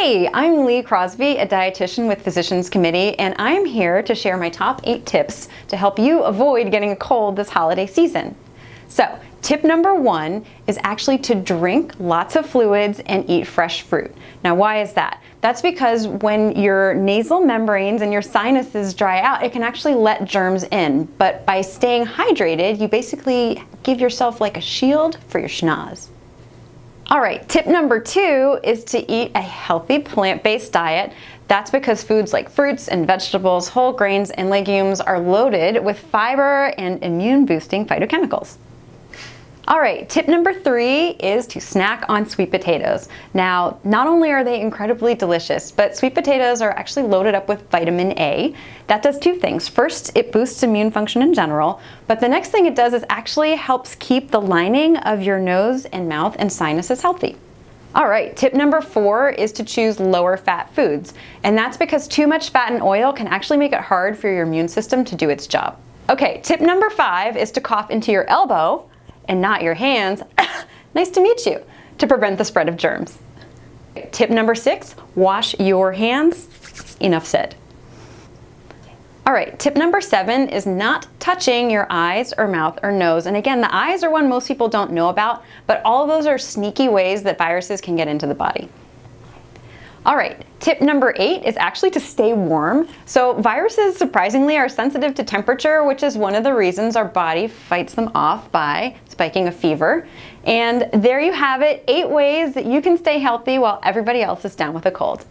Hey, I'm Lee Crosby, a dietitian with Physicians Committee, and I'm here to share my top 8 tips to help you avoid getting a cold this holiday season. So, tip number 1 is actually to drink lots of fluids and eat fresh fruit. Now, why is that? That's because when your nasal membranes and your sinuses dry out, it can actually let germs in. But by staying hydrated, you basically give yourself like a shield for your schnoz. All right, tip number 2 is to eat a healthy plant-based diet. That's because foods like fruits and vegetables, whole grains, and legumes are loaded with fiber and immune-boosting phytochemicals. All right, tip number 3 is to snack on sweet potatoes. Now, not only are they incredibly delicious, but sweet potatoes are actually loaded up with vitamin A. That does 2 things. First, it boosts immune function in general, but the next thing it does is actually helps keep the lining of your nose and mouth and sinuses healthy. All right, tip number 4 is to choose lower fat foods. And that's because too much fat and oil can actually make it hard for your immune system to do its job. Okay, tip number 5 is to cough into your elbow and not your hands, nice to meet you, to prevent the spread of germs. Tip number 6, wash your hands. Enough said. All right, tip number 7 is not touching your eyes or mouth or nose. And again, the eyes are one most people don't know about, but all of those are sneaky ways that viruses can get into the body. All right, tip number 8 is actually to stay warm. So viruses, surprisingly, are sensitive to temperature, which is one of the reasons our body fights them off by spiking a fever. And there you have it, 8 ways that you can stay healthy while everybody else is down with a cold.